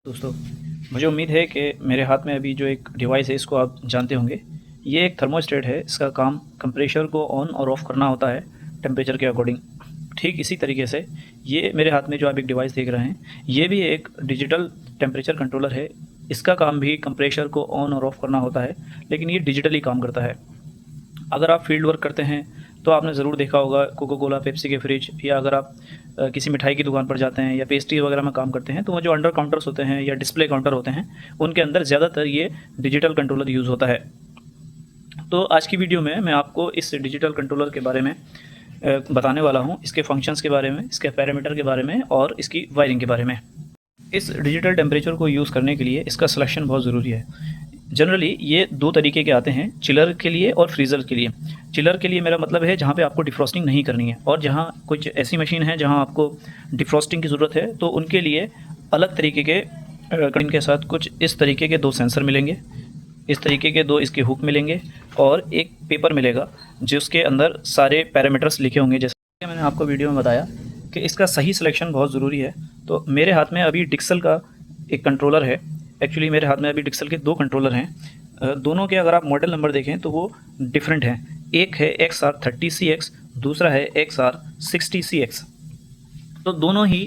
दोस्तों, मुझे उम्मीद है कि मेरे हाथ में अभी जो एक डिवाइस है इसको आप जानते होंगे। ये एक थर्मोस्टेट है। इसका काम कंप्रेसर को ऑन और ऑफ़ करना होता है टेम्परेचर के अकॉर्डिंग। ठीक इसी तरीके से ये मेरे हाथ में जो आप एक डिवाइस देख रहे हैं, ये भी एक डिजिटल टेम्परेचर कंट्रोलर है। इसका काम भी कंप्रेसर को ऑन और ऑफ़ करना होता है, लेकिन ये डिजिटली काम करता है। अगर आप फील्ड वर्क करते हैं तो आपने ज़रूर देखा होगा कोका कोला, पेप्सी के फ्रिज, या अगर आप किसी मिठाई की दुकान पर जाते हैं या पेस्ट्री वगैरह में काम करते हैं तो वो जो अंडर काउंटर्स होते हैं या डिस्प्ले काउंटर होते हैं, उनके अंदर ज़्यादातर ये डिजिटल कंट्रोलर यूज़ होता है। तो आज की वीडियो में मैं आपको इस डिजिटल कंट्रोलर के बारे में बताने वाला हूँ, इसके फंक्शंस के बारे में, इसके पैरामीटर के बारे में और इसकी वायरिंग के बारे में। इस डिजिटल टेम्परेचर को यूज़ करने के लिए इसका सिलेक्शन बहुत ज़रूरी है। जनरली ये दो तरीके के आते हैं, चिलर के लिए और फ्रीज़र के लिए। चिलर के लिए मेरा मतलब है जहाँ पे आपको डिफ्रॉस्टिंग नहीं करनी है, और जहाँ कुछ ऐसी मशीन है जहाँ आपको डिफ्रॉस्टिंग की ज़रूरत है तो उनके लिए अलग तरीके के कटिंग के साथ कुछ इस तरीके के दो सेंसर मिलेंगे, इस तरीके के दो इसके हुक मिलेंगे और एक पेपर मिलेगा जिसके अंदर सारे पैरामीटर्स लिखे होंगे। जैसे मैंने आपको वीडियो में बताया कि इसका सही सिलेक्शन बहुत ज़रूरी है। तो मेरे हाथ में अभी डिक्सल का एक कंट्रोलर है। एक्चुअली मेरे हाथ में अभी डिक्सल के दो कंट्रोलर हैं। दोनों के अगर आप मॉडल नंबर देखें तो वो डिफरेंट हैं। एक है XR30CX, दूसरा है XR60CX। तो दोनों ही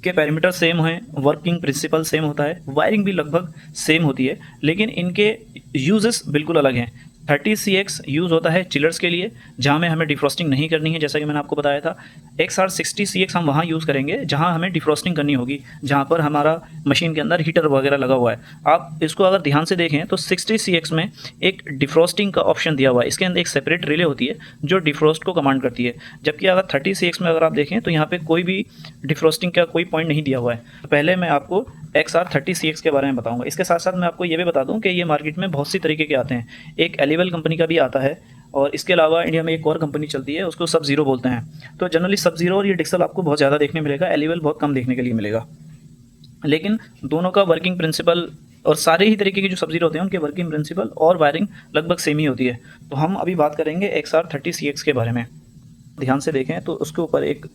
के पैरामीटर सेम हैं, वर्किंग प्रिंसिपल सेम होता है, वायरिंग भी लगभग सेम होती है, लेकिन इनके यूजेस बिल्कुल अलग हैं। 30CX यूज़ होता है चिलर्स के लिए, जहाँ में हमें डिफ्रॉस्टिंग नहीं करनी है, जैसा कि मैंने आपको बताया था। XR60CX हम वहाँ यूज़ करेंगे जहाँ हमें डिफ्रॉस्टिंग करनी होगी, जहाँ पर हमारा मशीन के अंदर हीटर वगैरह लगा हुआ है। आप इसको अगर ध्यान से देखें तो 60CX में एक डिफ्रॉस्टिंग का ऑप्शन दिया हुआ है। इसके अंदर एक सेपरेट रिले होती है जो डिफ्रॉस्ट को कमांड करती है, जबकि अगर 30CX में अगर आप देखें तो यहाँ पे कोई भी डिफ्रॉस्टिंग का कोई पॉइंट नहीं दिया हुआ है। तो पहले मैं आपको XR30CX के बारे में बताऊंगा। इसके साथ साथ मैं आपको ये भी बता दूं कि ये मार्केट में बहुत सी तरीके के आते हैं। एक एलिवेल कंपनी का भी आता है, और इसके अलावा इंडिया में एक और कंपनी चलती है, उसको सब जीरो बोलते हैं। तो जनरली सब जीरो और ये डिक्सल आपको बहुत ज़्यादा देखने मिलेगा, एलिवेल बहुत कम देखने के लिए मिलेगा। लेकिन दोनों का वर्किंग प्रिंसिपल और सारे ही तरीके के जो सब जीरो होते हैं उनके वर्किंग प्रिंसिपल और वायरिंग लगभग सेम ही होती है। तो हम अभी बात करेंगे XR30CX के बारे में। ध्यान से देखें तो उसके ऊपर एक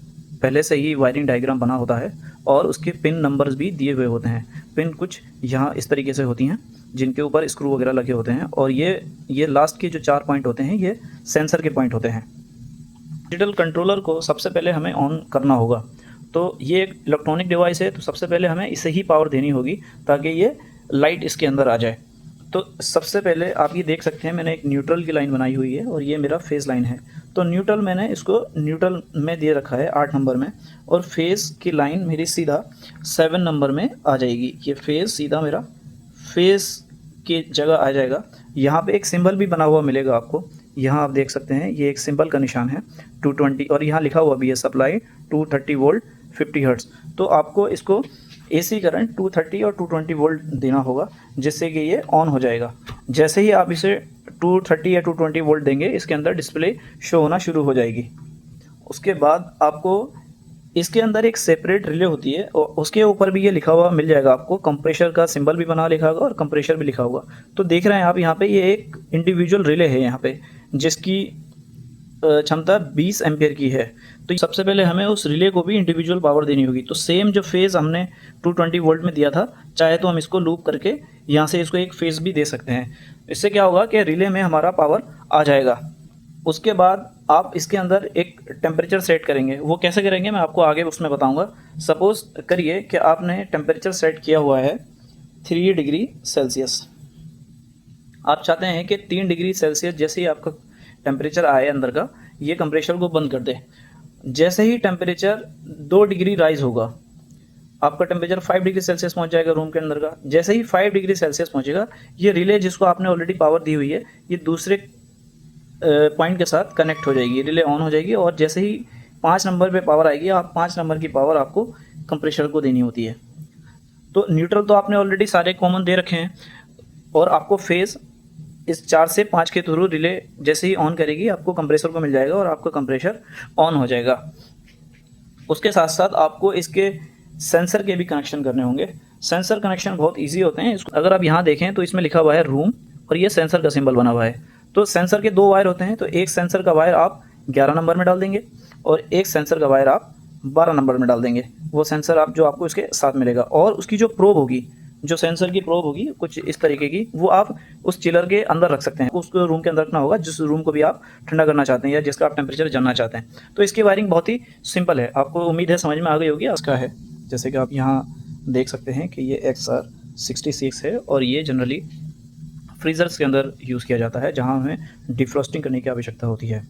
पहले से ही वायरिंग डायग्राम बना होता है और उसके पिन नंबर्स भी दिए हुए होते हैं। पिन कुछ यहाँ इस तरीके से होती हैं जिनके ऊपर स्क्रू वगैरह लगे होते हैं, और ये लास्ट के जो 4 पॉइंट होते हैं ये सेंसर के पॉइंट होते हैं। डिजिटल कंट्रोलर को सबसे पहले हमें ऑन करना होगा। तो ये एक इलेक्ट्रॉनिक डिवाइस है, तो सबसे पहले हमें इसे ही पावर देनी होगी ताकि ये लाइट इसके अंदर आ जाए। तो सबसे पहले आप ये देख सकते हैं मैंने एक न्यूट्रल की लाइन बनाई हुई है और ये मेरा फेज़ लाइन है। तो न्यूट्रल मैंने इसको न्यूट्रल में दे रखा है 8 नंबर में, और फेज़ की लाइन मेरी सीधा 7 नंबर में आ जाएगी। ये फेज़ सीधा मेरा फेज़ की जगह आ जाएगा। यहाँ पे एक सिंबल भी बना हुआ मिलेगा आपको, यहाँ आप देख सकते हैं ये एक सिंबल का निशान है 220, और यहाँ लिखा हुआ भी है सप्लाई 230 वोल्ट 50 हर्ट्ज़। तो आपको इसको AC करंट 230 और 220 वोल्ट देना होगा, जिससे कि ये ऑन हो जाएगा। जैसे ही आप इसे 230 या 220 वोल्ट देंगे, इसके अंदर डिस्प्ले शो होना शुरू हो जाएगी। उसके बाद आपको इसके अंदर एक सेपरेट रिले होती है और उसके ऊपर भी ये लिखा हुआ मिल जाएगा आपको, कंप्रेशर का सिंबल भी बना लिखा होगा और कंप्रेशर भी लिखा होगा। तो देख रहे हैं आप यहाँ पे ये एक इंडिविजुअल रिले है यहाँ पे, जिसकी क्षमता 20 एम्पियर की है। तो सबसे पहले हमें उस रिले को भी इंडिविजुअल पावर देनी होगी। तो सेम जो फेज़ हमने 220 वोल्ट में दिया था, चाहे तो हम इसको लूप करके यहाँ से इसको एक फेज़ भी दे सकते हैं। इससे क्या होगा कि रिले में हमारा पावर आ जाएगा। उसके बाद आप इसके अंदर एक टेम्परेचर सेट करेंगे। वो कैसे करेंगे मैं आपको आगे उसमें बताऊँगा। सपोज़ करिए कि आपने टेम्परेचर सेट किया हुआ है 3 डिग्री सेल्सियस। आप चाहते हैं कि 3 डिग्री सेल्सियस जैसे ही आपका टेम्परेचर आए अंदर का, ये कंप्रेसर को बंद कर दे। जैसे ही टेम्परेचर 2 डिग्री राइज होगा, आपका टेम्परेचर 5 डिग्री सेल्सियस पहुंच जाएगा रूम के अंदर का। जैसे ही 5 डिग्री सेल्सियस पहुंचेगा, ये रिले जिसको आपने ऑलरेडी पावर दी हुई है, ये दूसरे पॉइंट के साथ कनेक्ट हो जाएगी, रिले ऑन हो जाएगी। और जैसे ही 5 नंबर पे पावर आएगी, आप 5 नंबर की पावर आपको कंप्रेसर को देनी होती है। तो न्यूट्रल तो आपने ऑलरेडी सारे कॉमन दे रखे हैं, और आपको फेज़ इस 4 से 5 के थ्रू रिले जैसे ही ऑन करेगी आपको कंप्रेसर को मिल जाएगा और आपका कंप्रेसर ऑन हो जाएगा। उसके साथ साथ आपको इसके सेंसर के भी कनेक्शन करने होंगे। सेंसर कनेक्शन बहुत इजी होते हैं। अगर आप यहाँ देखें तो इसमें लिखा हुआ है रूम, और ये सेंसर का सिंबल बना हुआ है। तो सेंसर के 2 वायर होते हैं, तो एक सेंसर का वायर आप 11 नंबर में डाल देंगे और एक सेंसर का वायर आप 12 नंबर में डाल देंगे। वो सेंसर आप जो आपको इसके साथ मिलेगा, और उसकी जो प्रोब होगी, जो सेंसर की प्रोब होगी कुछ इस तरीके की, वो आप उस चिलर के अंदर रख सकते हैं। उसको रूम के अंदर रखना होगा जिस रूम को भी आप ठंडा करना चाहते हैं या जिसका आप टेम्परेचर जानना चाहते हैं। तो इसकी वायरिंग बहुत ही सिंपल है, आपको उम्मीद है समझ में आ गई होगी। इसका है जैसे कि आप यहाँ देख सकते हैं कि ये XR66 है, और ये जनरली फ्रीज़र्स के अंदर यूज़ किया जाता है जहाँ हमें डिफ्रॉस्टिंग करने की आवश्यकता होती है।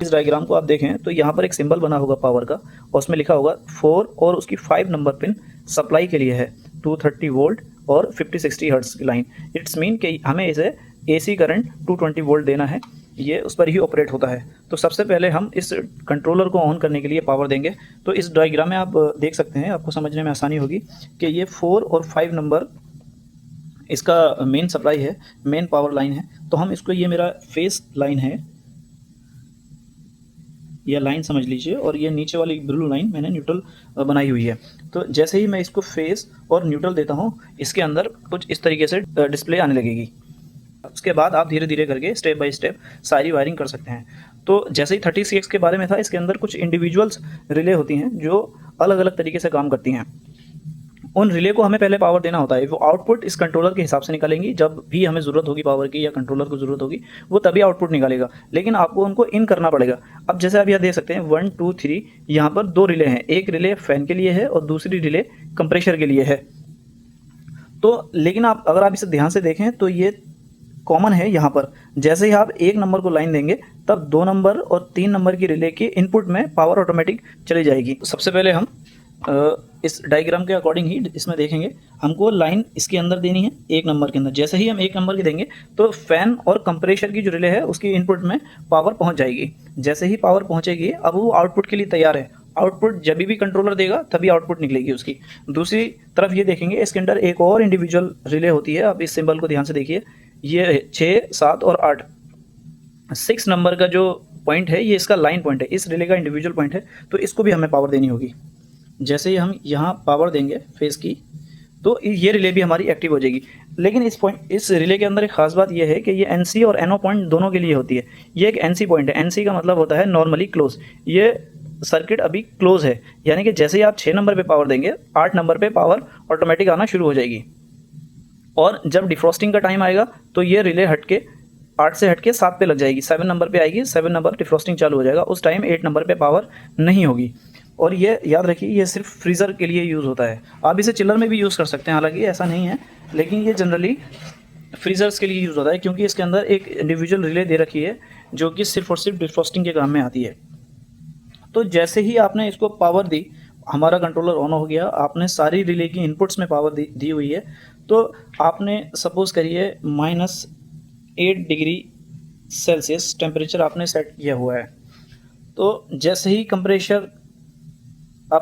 इस डायग्राम को आप देखें तो यहाँ पर एक सिंबल बना होगा पावर का, और उसमें लिखा होगा 4 और उसकी 5 नंबर पिन सप्लाई के लिए है, 230 वोल्ट और 50-60 हर्ट्ज की लाइन। इट्स मीन कि हमें इसे AC करंट 220 वोल्ट देना है, ये उस पर ही ऑपरेट होता है। तो सबसे पहले हम इस कंट्रोलर को ऑन करने के लिए पावर देंगे। तो इस डायग्राम में आप देख सकते हैं, आपको समझने में आसानी होगी कि ये 4 और 5 नंबर इसका मेन सप्लाई है, मेन पावर लाइन है। तो हम इसको, ये मेरा फेस लाइन है, यह लाइन समझ लीजिए, और ये नीचे वाली ब्लू लाइन मैंने न्यूट्रल बनाई हुई है। तो जैसे ही मैं इसको फेस और न्यूट्रल देता हूँ, इसके अंदर कुछ इस तरीके से डिस्प्ले आने लगेगी। उसके बाद आप धीरे धीरे करके स्टेप बाय स्टेप सारी वायरिंग कर सकते हैं। तो जैसे ही 36 के बारे में था, इसके अंदर कुछ इंडिविजुअल्स रिले होती हैं जो अलग अलग तरीके से काम करती हैं। उन रिले को हमें पहले पावर देना होता है। वो आउटपुट इस कंट्रोलर के हिसाब से निकालेंगी, जब भी हमें ज़रूरत होगी पावर की या कंट्रोलर को ज़रूरत होगी वो तभी आउटपुट निकालेगा, लेकिन आपको उनको इन करना पड़ेगा। अब जैसे आप यहाँ देख सकते हैं 1 2 3, यहाँ पर 2 रिले हैं, एक रिले फ़ैन के लिए है और दूसरी रिले कंप्रेशर के लिए है। तो लेकिन आप अगर आप इसे ध्यान से देखें तो ये कॉमन है यहाँ पर। जैसे ही आप 1 नंबर को लाइन देंगे, तब 2 नंबर और 3 नंबर की रिले के इनपुट में पावर ऑटोमेटिक चली जाएगी। सबसे पहले हम इस डायग्राम के अकॉर्डिंग ही इसमें देखेंगे, हमको लाइन इसके अंदर देनी है 1 नंबर के अंदर। जैसे ही हम 1 नंबर की देंगे तो फैन और कंप्रेशर की जो रिले है उसकी इनपुट में पावर पहुंच जाएगी। जैसे ही पावर पहुंचेगी, अब वो आउटपुट के लिए तैयार है। आउटपुट जब भी कंट्रोलर देगा तभी आउटपुट निकलेगी उसकी। दूसरी तरफ ये देखेंगे, इसके अंदर एक और इंडिविजुअल रिले होती है। आप इस सिंबल को ध्यान से देखिए, ये 6 7 और 8, 6 नंबर का जो पॉइंट है ये इसका लाइन पॉइंट है, इस रिले का इंडिविजुअल पॉइंट है। तो इसको भी हमें पावर देनी होगी। जैसे ही हम यहाँ पावर देंगे फेस की, तो ये रिले भी हमारी एक्टिव हो जाएगी। लेकिन इस रिले के अंदर एक खास बात यह है कि ये NC और NO पॉइंट दोनों के लिए होती है। ये एक NC पॉइंट है। NC का मतलब होता है नॉर्मली क्लोज। ये सर्किट अभी क्लोज है, यानी कि जैसे ही आप 6 नंबर पे पावर देंगे, 8 नंबर पे पावर ऑटोमेटिक आना शुरू हो जाएगी। और जब डिफ्रॉस्टिंग का टाइम आएगा तो ये रिले हटके 8 से हटके 7 पे लग जाएगी, 7 नंबर पे आएगी, 7 नंबर डिफ्रॉस्टिंग चालू हो जाएगा। उस टाइम 8 नंबर पे पावर नहीं होगी। और ये याद रखिए, ये सिर्फ फ्रीज़र के लिए यूज़ होता है। आप इसे चिलर में भी यूज़ कर सकते हैं, हालांकि ऐसा नहीं है, लेकिन ये जनरली फ्रीज़र्स के लिए यूज़ होता है, क्योंकि इसके अंदर एक इंडिविजुअल रिले दे रखी है जो कि सिर्फ और सिर्फ डिफ्रॉस्टिंग के काम में आती है। तो जैसे ही आपने इसको पावर दी, हमारा कंट्रोलर ऑन हो गया, आपने सारी रिले की इनपुट्स में पावर दी हुई है। तो आपने सपोज़ करिए -8 डिग्री सेल्सियस टेम्परेचर आपने सेट किया हुआ है। तो जैसे ही कंप्रेशर,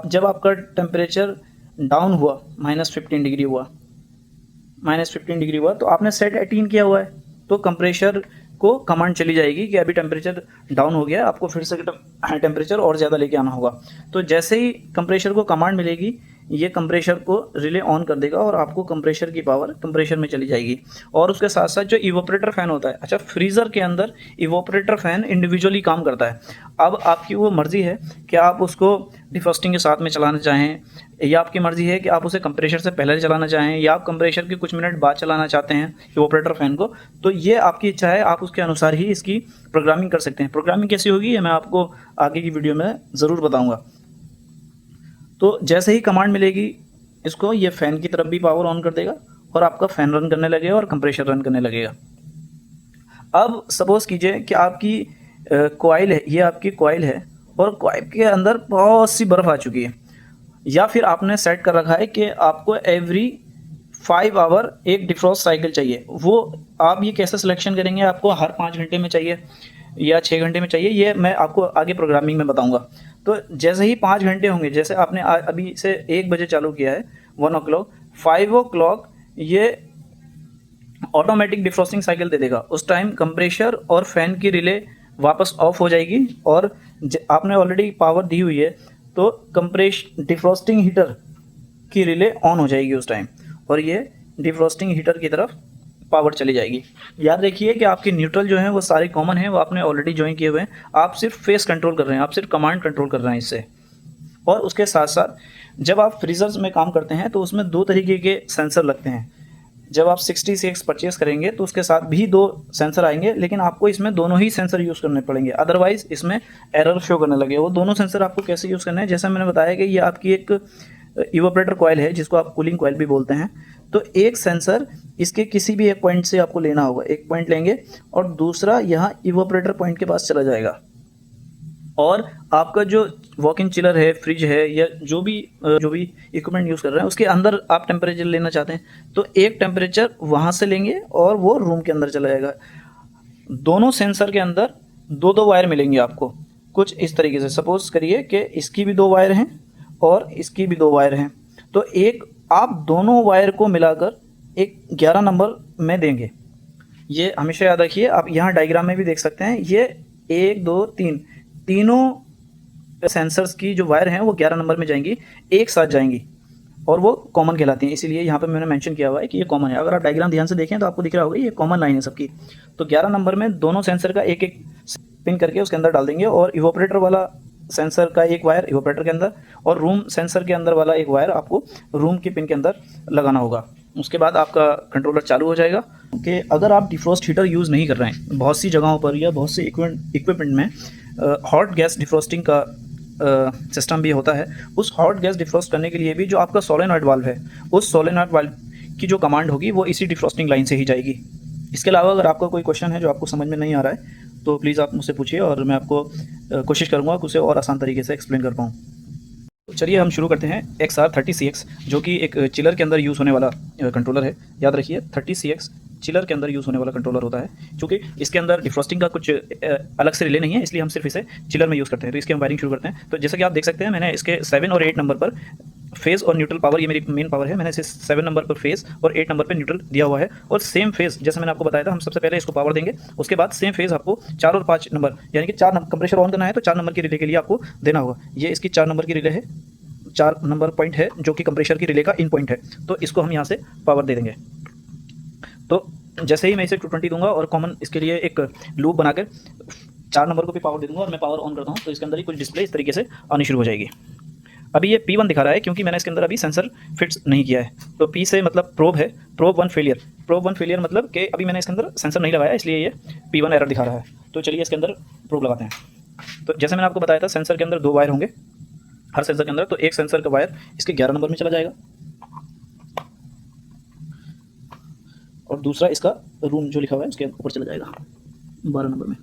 जब आपका टेम्परेचर डाउन हुआ, -15 डिग्री हुआ, तो आपने सेट 18 किया हुआ है, तो कंप्रेशर को कमांड चली जाएगी कि अभी टेम्परेचर डाउन हो गया, आपको फिर से टेम्परेचर और ज़्यादा लेके आना होगा। तो जैसे ही कंप्रेशर को कमांड मिलेगी, ये कंप्रेशर को रिले ऑन कर देगा और आपको कंप्रेशर की पावर कंप्रेशर में चली जाएगी। और उसके साथ साथ जो इवोपरेटर फ़ैन होता है, अच्छा फ्रीज़र के अंदर इवोपरेटर फ़ैन इंडिविजुअली काम करता है। अब आपकी वो मर्ज़ी है कि आप उसको डिफ्रॉस्टिंग के साथ में चलाना चाहें, या आपकी मर्ज़ी है कि आप उसे कंप्रेशर से पहले चलाना चाहें, या आप कंप्रेशर के कुछ मिनट बाद चलाना चाहते हैं इवोपरेटर फ़ैन को। तो ये आपकी इच्छा है, आप उसके अनुसार ही इसकी प्रोग्रामिंग कर सकते हैं। प्रोग्रामिंग कैसी होगी ये मैं आपको आगे की वीडियो में ज़रूर बताऊँगा। तो जैसे ही कमांड मिलेगी इसको, ये फ़ैन की तरफ भी पावर ऑन कर देगा और आपका फ़ैन रन करने लगेगा और कंप्रेशर रन करने लगेगा। अब सपोज़ कीजिए कि आपकी कॉइल है, ये आपकी कॉइल है और कॉइल के अंदर बहुत सी बर्फ़ आ चुकी है, या फिर आपने सेट कर रखा है कि आपको एवरी 5 आवर एक डिफ्रॉस्ट साइकिल चाहिए। वो आप ये कैसे सिलेक्शन करेंगे, आपको हर 5 घंटे में चाहिए या 6 घंटे में चाहिए, ये मैं आपको आगे प्रोग्रामिंग में बताऊंगा। तो जैसे ही 5 घंटे होंगे, जैसे आपने अभी से 1 बजे चालू किया है, 1 o'clock, 5 o'clock ये ऑटोमेटिक डिफ्रॉस्टिंग साइकिल दे देगा। उस टाइम कंप्रेशर और फैन की रिले वापस ऑफ हो जाएगी और आपने ऑलरेडी पावर दी हुई है, तो डिफ्रॉस्टिंग हीटर की रिले ऑन हो जाएगी उस टाइम, और ये डिफ्रॉस्टिंग हीटर की तरफ पावर चली जाएगी। याद रखिए कि आपके न्यूट्रल जो हैं वो सारे कॉमन हैं, वो आपने ऑलरेडी ज्वाइन किए हुए हैं। आप सिर्फ फेस कंट्रोल कर रहे हैं, आप सिर्फ कमांड कंट्रोल कर रहे हैं इससे। और उसके साथ साथ जब आप फ्रीज़र्स में काम करते हैं तो उसमें 2 तरीके के सेंसर लगते हैं। जब आप 60CX परचेज़ करेंगे तो उसके साथ भी 2 सेंसर आएंगे, लेकिन आपको इसमें दोनों ही सेंसर यूज़ करने पड़ेंगे, अदरवाइज़ इसमें एरर शो करने लगे। वो दोनों सेंसर आपको कैसे यूज़ करना है, जैसा मैंने बताया कि ये आपकी एक इवापोरेटर कॉइल है जिसको आप कूलिंग कॉइल भी बोलते हैं। तो एक सेंसर इसके किसी भी एक पॉइंट से आपको लेना होगा, एक पॉइंट लेंगे और दूसरा यहाँ इवापोरेटर पॉइंट के पास चला जाएगा। और आपका जो वॉक इन चिलर है, फ्रिज है, या जो भी इक्विपमेंट यूज़ कर रहे हैं उसके अंदर आप टेम्परेचर लेना चाहते हैं तो एक टेम्परेचर वहाँ से लेंगे और वो रूम के अंदर चला जाएगा। दोनों सेंसर के अंदर 2-2 वायर मिलेंगे आपको, कुछ इस तरीके से। सपोज़ करिए कि इसकी भी 2 वायर हैं और इसकी भी 2 वायर हैं, तो एक आप दोनों वायर को मिलाकर एक 11 नंबर में देंगे। ये हमेशा याद रखिए, आप यहाँ डायग्राम में भी देख सकते हैं, ये 1, 2, 3 तीनों सेंसर्स की जो वायर हैं वो 11 नंबर में जाएंगी, एक साथ जाएंगी और वो कॉमन कहलाती हैं। इसीलिए यहाँ पे मैंने मेंशन किया हुआ है कि ये कॉमन है। अगर आप डायग्राम ध्यान से देखें तो आपको दिख रहा होगा ये कॉमन लाइन है सबकी। तो 11 नंबर में दोनों सेंसर का एक एक पिन करके उसके अंदर डाल देंगे और इवापोरेटर वाला सेंसर का एक वायर इवापोरेटर के अंदर और रूम सेंसर के अंदर वाला एक वायर आपको रूम के पिन के अंदर लगाना होगा। उसके बाद आपका कंट्रोलर चालू हो जाएगा। कि अगर आप डिफ्रॉस्ट हीटर यूज़ नहीं कर रहे हैं, बहुत सी जगहों पर या बहुत से इक्विपमेंट में हॉट गैस डिफ्रॉस्टिंग का सिस्टम भी होता है। उस हॉट गैस डिफ्रॉस्ट करने के लिए भी जो आपका सोलेनॉइड वाल्व है, उस सोलेनॉइड वाल्व की जो कमांड होगी वो इसी डिफ्रॉस्टिंग लाइन से ही जाएगी। इसके अलावा अगर आपका कोई क्वेश्चन है जो आपको समझ में नहीं आ रहा है तो प्लीज़ आप मुझसे पूछिए और मैं आपको कोशिश करूँगा कि उसे और आसान तरीके से एक्सप्लेन कर पाऊँ। चलिए हम शुरू करते हैं। XR30CX जो कि एक चिलर के अंदर यूज़ होने वाला कंट्रोलर है। याद रखिए 30CX चिलर के अंदर यूज़ होने वाला कंट्रोलर होता है। चूँकि इसके अंदर डिफ्रॉस्टिंग का कुछ अलग से रिले नहीं है, इसलिए हम सिर्फ इसे चिलर में यूज़ करते हैं। तो इसकी हम वायरिंग शुरू करते हैं। तो जैसा कि आप देख सकते हैं, मैंने इसके 7 और 8 नंबर पर फेज़ और न्यूट्रल पावर, ये मेरी मेन पावर है, मैंने इसे 7 नंबर पर फेज़ और 8 नंबर पर न्यूट्रल दिया हुआ है। और सेम फेज़ जैसे मैंने आपको बताया था, हम सबसे पहले इसको पावर देंगे, उसके बाद सेम फेज़ आपको 4 और 5 नंबर यानी कि 4 कंप्रेसर ऑन करना है तो 4 नंबर की रिले के लिए आपको देना होगा। ये इसकी 4 नंबर की रिले है, 4 नंबर पॉइंट है जो कि कंप्रेसर की रिले का इन पॉइंट है। तो इसको हम यहाँ से पावर दे देंगे। तो जैसे ही मैं इसे 220 दूंगा और कॉमन इसके लिए एक लूप बनाकर 4 नंबर को भी पावर दे दूंगा और मैं पावर ऑन करता हूँ तो इसके अंदर ही कुछ डिस्प्ले इस तरीके से आनी शुरू हो जाएगी। अभी ये P1 दिखा रहा है क्योंकि मैंने इसके अंदर अभी सेंसर फिट्स नहीं किया है। तो P से मतलब प्रोब है, प्रोब 1 फेलियर। प्रोब 1 फेलियर मतलब कि अभी मैंने इसके अंदर सेंसर नहीं लगाया, इसलिए ये P1 एरर दिखा रहा है। तो चलिए इसके अंदर प्रोब लगाते हैं। तो जैसे मैंने आपको बताया था, सेंसर के अंदर 2 वायर होंगे हर सेंसर के अंदर। तो एक सेंसर का वायर इसके 11 नंबर में चला जाएगा और दूसरा इसका रूम जो लिखा हुआ है उसके ऊपर चला जाएगा 12 नंबर में।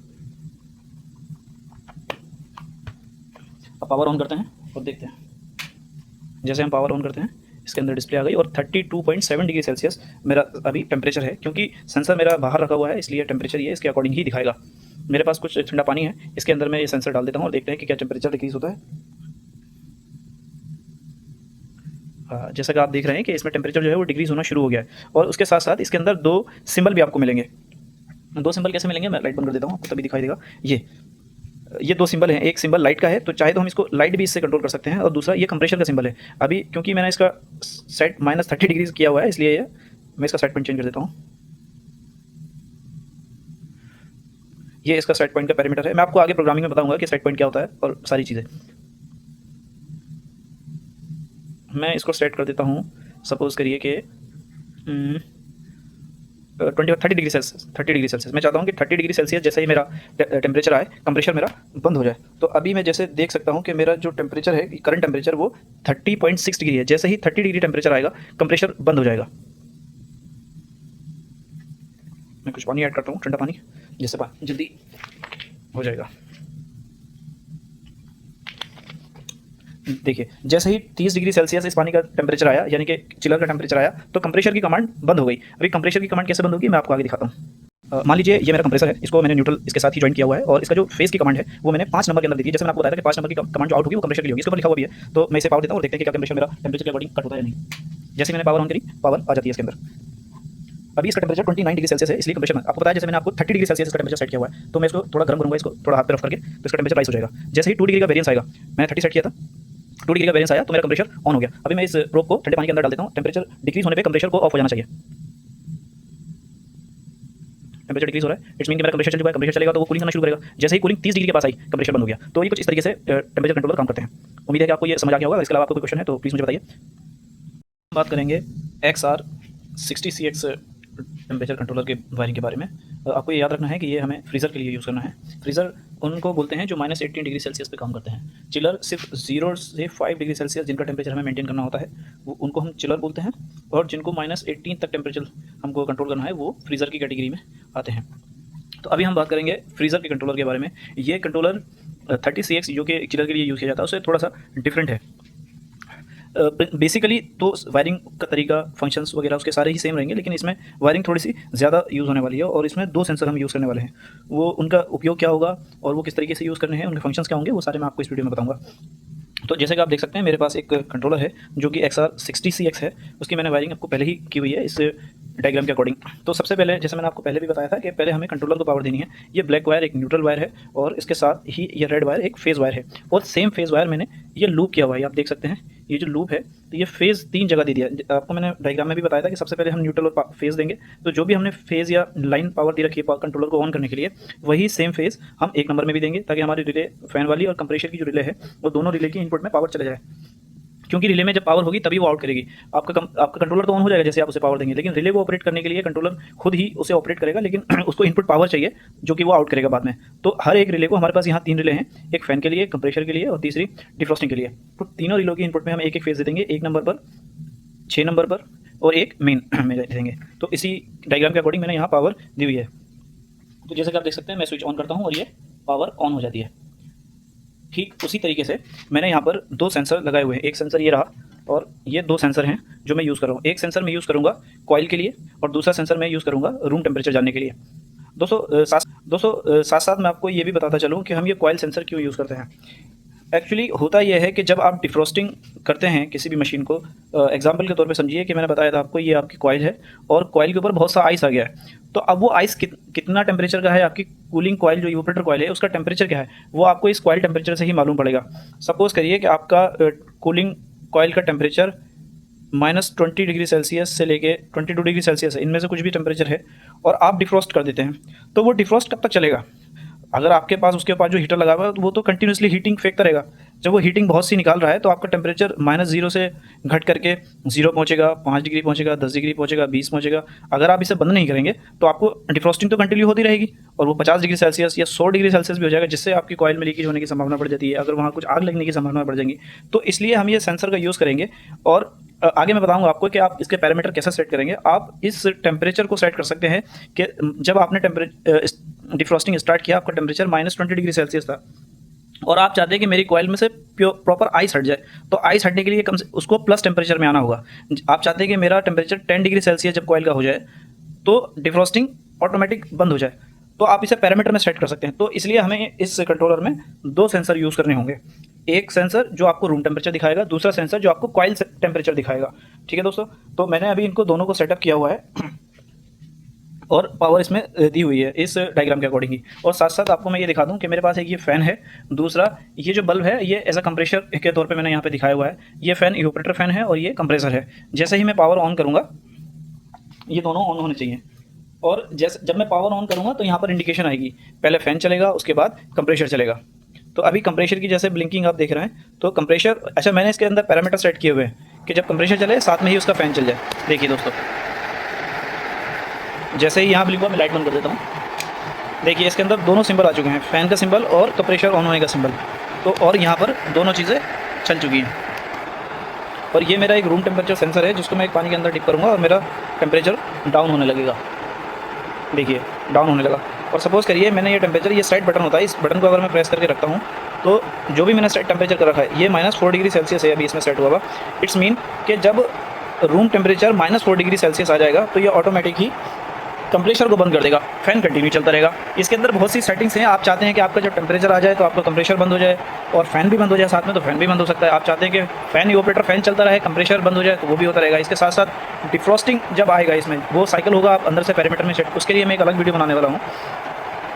अब पावर ऑन करते हैं और देखते हैं। जैसे हम पावर ऑन करते हैं, इसके अंदर डिस्प्ले आ गई और 32.7 डिग्री सेल्सियस मेरा अभी टेम्परेचर है। क्योंकि सेंसर मेरा बाहर रखा हुआ है इसलिए टेम्परेचर ये इसके अकॉर्डिंग ही दिखाएगा। मेरे पास कुछ ठंडा पानी है, इसके अंदर मैं ये सेंसर डाल देता हूँ और देखते हैं कि क्या टेम्परेचर डिक्रीज होता है। जैसा कि आप देख रहे हैं कि इसमें टेम्परेचर जो है वो डिक्रीज होना शुरू हो गया है। और उसके साथ साथ इसके अंदर 2 सिंबल भी आपको मिलेंगे। 2 सिंबल कैसे मिलेंगे, मैं लाइट बंद कर देता हूँ, आपको तभी दिखाई देगा। ये 2 सिंबल हैं, एक सिंबल लाइट का है तो चाहे तो हम इसको लाइट भी इससे कंट्रोल कर सकते हैं, और दूसरा ये कंप्रेसर का सिंबल है। अभी क्योंकि मैंने इसका सेट -30 डिग्री किया हुआ है इसलिए मैं इसका सेट पॉइंट चेंज कर देता हूँ। ये इसका सेट पॉइंट का पैरामीटर है। मैं आपको आगे प्रोग्रामिंग में बताऊंगा कि सेट पॉइंट क्या होता है और सारी चीज़ें। मैं इसको सेट कर देता हूँ, सपोज करिए कि 30 डिग्री सेल्सियस। मैं चाहता हूँ कि 30 डिग्री सेल्सियस जैसे ही मेरा टेम्परेचर आए, कंप्रेसर मेरा बंद हो जाए। तो अभी मैं जैसे देख सकता हूँ कि मेरा जो टेम्परेचर है, करंट टेम्परेचर वो 30.6 डिग्री है। जैसे ही 30 डिग्री टेम्परेचर आएगा, कंप्रेसर बंद हो जाएगा। मैं कुछ पानी ऐड करता हूँ, ठंडा पानी, जिससे पानी जल्दी हो जाएगा। देखिए जैसे ही 30 डिग्री सेल्सियस इस पानी का टेम्परेचर आया, यानी कि चिलर का टेम्परेचर आया, तो कंप्रेसर की कमांड बंद हो गई। अभी कंप्रेसर की कमांड कैसे बंद होगी मैं आपको आगे दिखाता हूँ। मान लीजिए ये मेरा कंप्रेसर है, इसको मैंने न्यूट्रल इसके साथ ही ज्वाइन किया हुआ है और इसका जो फेस की कमांड है वो मैंने 5 नंबर के अंदर दी थी। जैसे मैंने आपको बताया था कि 5 नंबर की कमांड जो आउट होगी वो कंप्रेसर के लिए होगी, इसके ऊपर लिखा हुआ भी है। तो मैं इसे पावर देता हूँ और देखते हैं कि क्या कंप्रेसर मेरा टेम्परेचर के अकॉर्डिंग कट होता है या नहीं। जैसे मैंने पावर ऑन करी, पावर आ जाती है इसके अंदर। अभी इसका टेम्परेचर 29 डिग्री सेल्सियस है, इसलिए कंप्रेसर में आपको बताया जैसे मैंने आपको 30 डिग्री सेल्सियस का टेम्परेचर सेट किया हुआ है। तो मैं इसको थोड़ा गर्म करूँगा, इसको थोड़ा हाथ पे रफ करके, तो इसका टेम्परेचर राइज हो जाएगा। जैसे ही 2 डिग्री का वेरिएंस आएगा, मैंने 30 सेट किया था, 2 डिग्री का वेरिएंस आया तो मेरा कंप्रेसर ऑन हो गया। अभी मैं इस प्रोब को ठंडे पानी के अंदर डाल देता हूँ। टेम्परेचर डिक्रीज होने पे कंप्रेसर को ऑफ हो जाना चाहिए। टेम्परेचर डिक्रीज हो रहा है, इट्स मीन कि मेरा कंप्रेसर चल चुका है, कंप्रेसर चलेगा तो वो कूलिंग करना शुरू करेगा। जैसे ही कूलिंग 30 डिग्री के पास आई, कंप्रेसर बंद हो गया। तो ये कुछ इस तरीके से टेम्परेचर कंट्रोलर काम करते हैं। उम्मीद है कि आपको ये समझ आ गया होगा। इसके अलावा आपको कोई क्वेश्चन है तो प्लीज़ मुझे बताइए। बात करेंगे XR60CX टेम्परेचर कंट्रोलर के वायरिंग के बारे में। आपको ये याद रखना है कि ये हमें फ्रीज़र के लिए यूज़ करना है। फ्रीज़र उनको बोलते हैं जो -18 डिग्री सेल्सियस पे काम करते हैं। चिलर सिर्फ 0 से 5 डिग्री सेल्सियस जिनका टेम्परेचर हमें मेंटेन करना होता है, वो उनको हम चिलर बोलते हैं। और जिनको -18 तक टेम्परेचर हमको कंट्रोल करना है, वो फ्रीज़र की कैटेगरी में आते हैं। तो अभी हम बात करेंगे फ्रीज़र के कंट्रोलर के बारे में। ये कंट्रोलर 30CX जो कि चिलर के लिए यूज़ किया जाता है, उससे थोड़ा सा डिफरेंट है। बेसिकली तो वायरिंग का तरीका, फंक्शंस वगैरह उसके सारे ही सेम रहेंगे, लेकिन इसमें वायरिंग थोड़ी सी ज़्यादा यूज़ होने वाली है। और इसमें 2 सेंसर हम यूज़ करने वाले हैं। वो उनका उपयोग क्या होगा और वो किस तरीके से यूज़ करने हैं, उनके फंक्शंस क्या होंगे, वो सारे मैं आपको इस वीडियो में बताऊंगा। तो जैसे कि आप देख सकते हैं, मेरे पास एक कंट्रोलर है जो कि XR60CX है। उसकी मैंने वायरिंग आपको पहले ही की हुई है इस डायग्राम के अकॉर्डिंग। तो सबसे पहले, जैसे मैंने आपको पहले भी बताया था कि पहले हमें कंट्रोलर को पावर देनी है। ये ब्लैक वायर एक न्यूट्रल वायर है और इसके साथ ही ये रेड वायर एक फेज़ वायर है। और सेम फेज़ वायर मैंने ये लूप किया हुआ है, आप देख सकते हैं। ये जो लूप है, तो ये फेज़ 3 जगह दे दिया। आपको मैंने डायग्राम में भी बताया था कि सबसे पहले हम न्यूट्रल और फेज़ देंगे। तो जो भी हमने फेज़ या लाइन पावर दे रखी है कंट्रोलर को ऑन करने के लिए, वही सेम फेज़ हम 1 नंबर में भी देंगे, ताकि हमारी रिले फैन वाली और कंप्रेसर की जो रिले है, वो दोनों रिले की इनपुट में पावर चले जाए। क्योंकि रिले में जब पावर होगी तभी वो आउट करेगी। आपका कंट्रोलर तो ऑन हो जाएगा जैसे आप उसे पावर देंगे, लेकिन रिले को ऑपरेट करने के लिए कंट्रोलर खुद ही उसे ऑपरेट करेगा, लेकिन उसको इनपुट पावर चाहिए जो कि वो आउट करेगा बाद में। तो हर एक रिले को, हमारे पास यहाँ 3 रिले हैं, एक फैन के लिए, कंप्रेसर के लिए और तीसरी डिफ्रॉस्टिंग के लिए। तो तीनों रिलों की इनपुट में हम एक एक फेज दे देंगे, 1 नंबर पर, 6 नंबर पर और एक मेन में दे देंगे। तो इसी डायग्राम के अकॉर्डिंग मैंने यहाँ पावर दी हुई है। तो जैसे कि आप देख सकते हैं, मैं स्विच ऑन करता हूँ और ये पावर ऑन हो जाती है। ठीक उसी तरीके से मैंने यहाँ पर 2 सेंसर लगाए हुए हैं। एक सेंसर ये रहा और ये 2 सेंसर हैं जो मैं यूज़ कर रहा हूँ। एक सेंसर मैं यूज़ करूँगा कॉइल के लिए और दूसरा सेंसर मैं यूज़ करूँगा रूम टेम्परेचर जानने के लिए। दोस्तों साथ साथ मैं आपको ये भी बताता चलूँ कि हम ये कॉइल सेंसर क्यों यूज़ करते हैं। एक्चुअली होता यह है कि जब आप डिफ्रॉस्टिंग करते हैं किसी भी मशीन को, एग्जांपल के तौर पे समझिए कि मैंने बताया था आपको, ये आपकी कॉइल है और कॉइल के ऊपर बहुत सा आइस आ गया है। तो अब वो आइस कितना टेम्परेचर का है, आपकी कूलिंग कॉइल जो इवोपरेटर कॉइल है उसका टेम्परेचर क्या है, वो आपको इस कॉइल टेम्परेचर से ही मालूम पड़ेगा। सपोज़ करिए कि आपका कूलिंग कॉइल का टेम्परेचर -20 डिग्री सेल्सियस से लेके 22 डिग्री सेल्सियस है, इनमें से कुछ भी टेम्परेचर है, और आप डिफ्रॉस्ट कर देते हैं। तो वो डिफ्रॉस्ट कब तक चलेगा? अगर आपके पास उसके पास जो हीटर लगा हुआ है वो तो कंटिन्यूसली हीटिंग फेंकता रहेगा। जब वो हीटिंग बहुत सी निकाल रहा है तो आपका टेम्परेचर -0 से घट करके 0 पहुंचेगा, 5 डिग्री पहुंचेगा, 10 डिग्री पहुंचेगा, 20 पहुंचेगा। अगर आप इसे बंद नहीं करेंगे तो आपको डिफ्रॉस्टिंग तो कंटिन्यू होती रहेगी और वो 50 डिग्री सेल्सियस या 100 डिग्री सेल्सियस भी हो जाएगा, जिससे आपकी कॉइल में लीकेज होने की संभावना बढ़ जाती है। अगर वहाँ कुछ आग लगने की संभावना बढ़ जाएंगी। तो इसलिए हम ये सेंसर का यूज़ करेंगे और आगे मैं बताऊंगा आपको कि आप इसके पैरामीटर कैसे सेट करेंगे। आप इस टेम्परेचर को सेट कर सकते हैं कि जब आपने डिफ्रॉस्टिंग स्टार्ट किया, आपका टेम्परेचर -20 डिग्री सेल्सियस था और आप चाहते हैं कि मेरी कॉइल में से प्रॉपर आइस हट जाए। तो आइस हटने के लिए कम से उसको प्लस टेम्परेचर में आना होगा। आप चाहते हैं कि मेरा टेम्परेचर 10 डिग्री सेल्सियस जब कॉइल का हो जाए तो डिफ्रॉस्टिंग ऑटोमेटिक बंद हो जाए। तो आप इसे पैरामीटर में सेट कर सकते हैं। तो इसलिए हमें इस कंट्रोलर में 2 सेंसर यूज़ करने होंगे। एक सेंसर जो आपको रूम टेम्परेचर दिखाएगा, दूसरा सेंसर जो आपको कॉइल टेम्परेचर दिखाएगा। ठीक है दोस्तों, तो मैंने अभी इनको दोनों को सेटअप किया हुआ है और पावर इसमें दी हुई है इस डायग्राम के अकॉर्डिंग ही। और साथ साथ आपको मैं ये दिखा दूं कि मेरे पास एक ये फ़ैन है, दूसरा ये जो बल्ब है ये एज अ कंप्रेसर के तौर पे मैंने यहाँ पे दिखाया हुआ है। ये फ़ैन इवोपरेटर फ़ैन है और ये कंप्रेसर है। जैसे ही मैं पावर ऑन करूँगा, ये दोनों ऑन होने चाहिए, और जैसे जब मैं पावर ऑन करूँगा तो यहाँ पर इंडिकेशन आएगी। पहले फ़ैन चलेगा, उसके बाद कंप्रेसर चलेगा। तो अभी कंप्रेसर की जैसे ब्लिंकिंग आप देख रहे हैं, तो कंप्रेसर, अच्छा मैंने इसके अंदर पैरामीटर सेट किए हुए हैं कि जब कंप्रेसर चले साथ में ही उसका फ़ैन चल जाए। देखिए दोस्तों, जैसे ही यहाँ ब्लिंक हुआ, मैं लाइट बंद कर देता हूँ। देखिए इसके अंदर दोनों सिंबल आ चुके हैं, फ़ैन का सिंबल और कंप्रेसर ऑन होने का सिंबल। तो और यहाँ पर दोनों चीज़ें चल चुकी हैं। और ये मेरा एक रूम टेम्परेचर सेंसर है जिसको मैं एक पानी के अंदर डिप करूँगा और मेरा टेम्परेचर डाउन होने लगेगा। देखिए डाउन होने लगा। और सपोज़ करिए मैंने ये टेम्परेचर, ये सेट बटन होता है, इस बटन को अगर मैं प्रेस करके रखता हूँ तो जो भी मैंने सेट टेम्परेचर कर रखा है, ये -4 डिग्री सेल्सियस है अभी इसमें सेट हुआ हुआ। इट्स मीन कि जब रूम टेम्परेचर -4 डिग्री सेल्सियस आ जाएगा तो ये ऑटोमेटिक ही कंप्रेसर को बंद कर देगा, फ़ैन कंटिन्यू चलता रहेगा। इसके अंदर बहुत सी सेटिंग्स हैं। आप चाहते हैं कि आपका जब टेम्परेचर आ जाए तो आपका कंप्रेसर बंद हो जाए और फ़ैन भी बंद हो जाए साथ में, तो फ़ैन भी बंद हो सकता है। आप चाहते हैं कि फ़ैन इवोपरेटर फ़ैन चलता रहे, कंप्रेसर बंद हो जाए, तो वो भी होता रहेगा। इसके साथ साथ डिफ्रॉस्टिंग जब आएगा इसमें वो साइकिल होगा, आप अंदर से पैरामीटर में सेट, उसके लिए मैं एक अलग वीडियो बनाने वाला हूँ।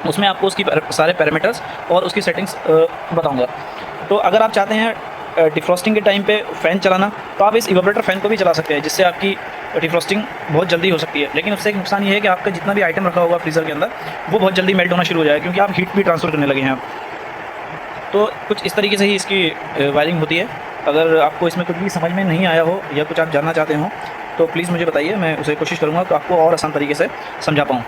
उसमें आपको उसकी सारे पैरामीटर्स और उसकी सेटिंग्स बताऊँगा। तो अगर आप चाहते हैं डिफ्रॉस्टिंग के टाइम पे फ़ैन चलाना, तो आप इस इवोपरेटर फ़ैन को भी चला सकते हैं, जिससे आपकी डिफ्रॉस्टिंग बहुत जल्दी हो सकती है, लेकिन उससे एक नुकसान ये है कि आपका जितना भी आइटम रखा होगा फ्रीज़र के अंदर वो बहुत जल्दी मेल्ट होना शुरू हो जाएगा, क्योंकि आप हीट भी ट्रांसफ़र करने लगे हैं आप। तो कुछ इस तरीके से ही इसकी वायरिंग होती है। अगर आपको इसमें कुछ भी समझ में नहीं आया हो या कुछ आप जानना चाहते हो तो प्लीज़ मुझे बताइए, मैं उसे कोशिश करूँगा कि आपको और आसान तरीके से समझा पाऊँ।